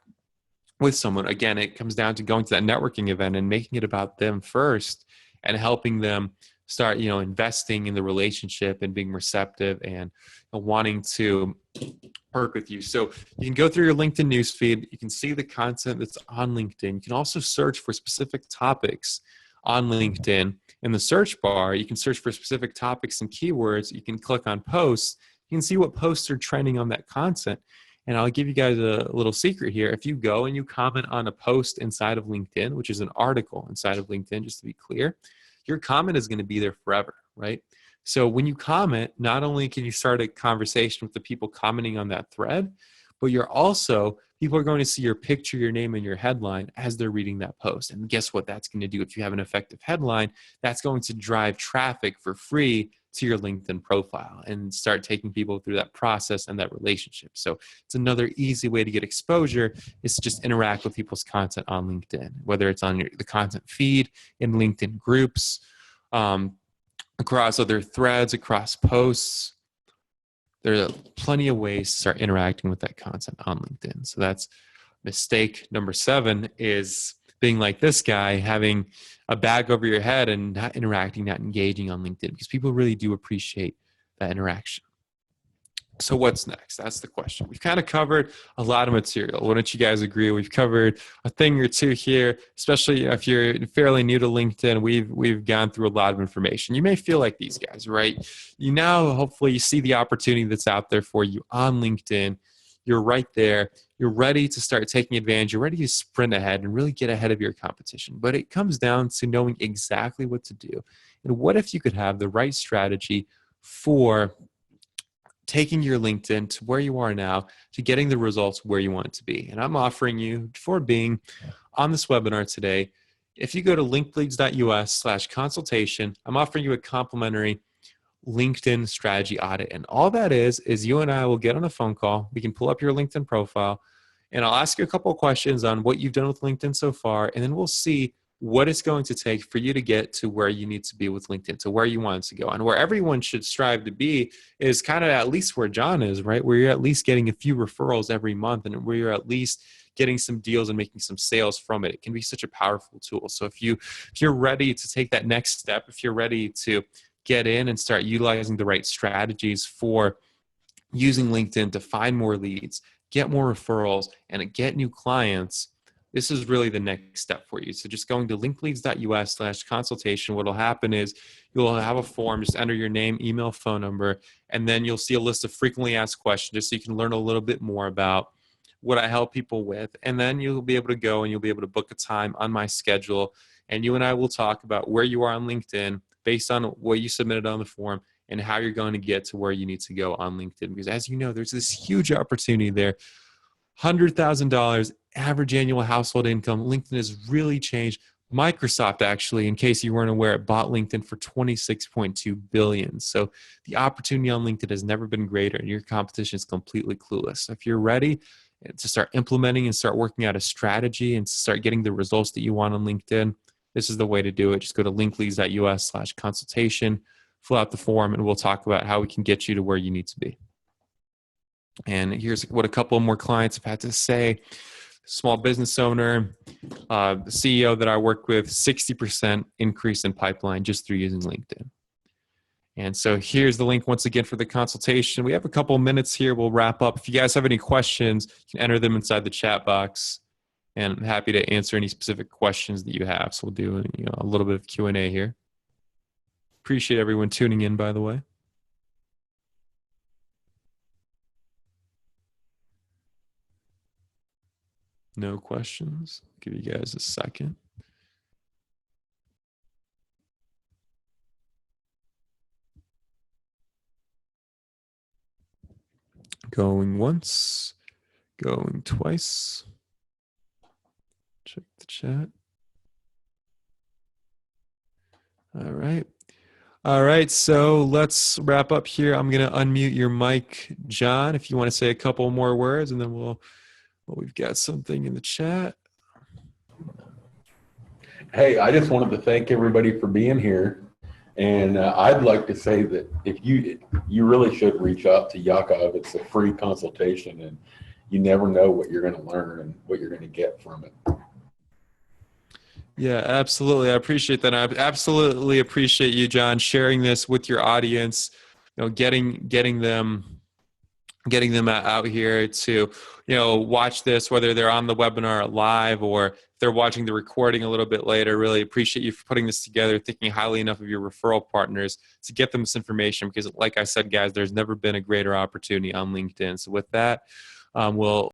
with someone. Again, it comes down to going to that networking event and making it about them first, and helping them start, investing in the relationship and being receptive and wanting to work with you. So you can go through your LinkedIn newsfeed. You can see the content that's on LinkedIn. You can also search for specific topics on LinkedIn. In the search bar, you can search for specific topics and keywords. You can click on posts. You can see what posts are trending on that content. And I'll give you guys a little secret here. If you go and you comment on a post inside of LinkedIn, which is an article inside of LinkedIn, just to be clear, your comment is going to be there forever, right? So when you comment, not only can you start a conversation with the people commenting on that thread, but people are going to see your picture, your name, and your headline as they're reading that post. And guess what that's going to do? If you have an effective headline, that's going to drive traffic for free to your LinkedIn profile and start taking people through that process and that relationship. So it's another easy way to get exposure is to just interact with people's content on LinkedIn, whether it's on the content feed, in LinkedIn groups, across other threads, across posts. There are plenty of ways to start interacting with that content on LinkedIn. So that's mistake number 7, is being like this guy, having a bag over your head and not interacting, not engaging on LinkedIn, because people really do appreciate that interaction. So what's next? That's the question. We've kind of covered a lot of material. Wouldn't you guys agree? We've covered a thing or two here, especially if you're fairly new to LinkedIn. We've gone through a lot of information. You may feel like these guys, right? You now hopefully you see the opportunity that's out there for you on LinkedIn. You're right there. You're ready to start taking advantage. You're ready to sprint ahead and really get ahead of your competition. But it comes down to knowing exactly what to do. And what if you could have the right strategy for taking your LinkedIn to where you are now, to getting the results where you want it to be. And I'm offering you, for being on this webinar today, if you go to linkleads.us/consultation, I'm offering you a complimentary LinkedIn strategy audit. And all that is you and I will get on a phone call. We can pull up your LinkedIn profile, and I'll ask you a couple of questions on what you've done with LinkedIn so far, and then we'll see what it's going to take for you to get to where you need to be with LinkedIn, to where you want to go. And where everyone should strive to be is kind of at least where John is, right? Where you're at least getting a few referrals every month, and where you're at least getting some deals and making some sales from it. It can be such a powerful tool. So if you're ready to take that next step, if you're ready to get in and start utilizing the right strategies for using LinkedIn to find more leads, get more referrals, and get new clients, this is really the next step for you. So just going to linkleads.us/consultation, what will happen is you'll have a form, just enter your name, email, phone number, and then you'll see a list of frequently asked questions just so you can learn a little bit more about what I help people with. And then you'll be able to go and you'll be able to book a time on my schedule. And you and I will talk about where you are on LinkedIn based on what you submitted on the form and how you're going to get to where you need to go on LinkedIn. Because as you know, there's this huge opportunity there. $100,000 average annual household income. LinkedIn has really changed. Microsoft, actually, in case you weren't aware, bought LinkedIn for $26.2 billion. So the opportunity on LinkedIn has never been greater, and your competition is completely clueless. So if you're ready to start implementing and start working out a strategy and start getting the results that you want on LinkedIn, this is the way to do it. Just go to linkleads.us/consultation, fill out the form, and we'll talk about how we can get you to where you need to be. And here's what a couple more clients have had to say. Small business owner, the CEO that I work with, 60% increase in pipeline just through using LinkedIn. And so here's the link once again for the consultation. We have a couple minutes here. We'll wrap up. If you guys have any questions, you can enter them inside the chat box. And I'm happy to answer any specific questions that you have. So we'll do a little bit of Q&A here. Appreciate everyone tuning in, by the way. No questions. Give you guys a second. Going once, going twice. Check the chat. All right. All right, so let's wrap up here. I'm going to unmute your mic, John, if you want to say a couple more words, and then we've got something in the chat. Hey, I just wanted to thank everybody for being here. And I'd like to say that if you really should reach out to Yakov. It's a free consultation, and you never know what you're going to learn and what you're going to get from it. Yeah, absolutely. I appreciate that. I absolutely appreciate you, John, sharing this with your audience, getting them out here to, watch this, whether they're on the webinar live or if they're watching the recording a little bit later. Really appreciate you for putting this together, thinking highly enough of your referral partners to get them this information, because like I said, guys, there's never been a greater opportunity on LinkedIn. So with that, we'll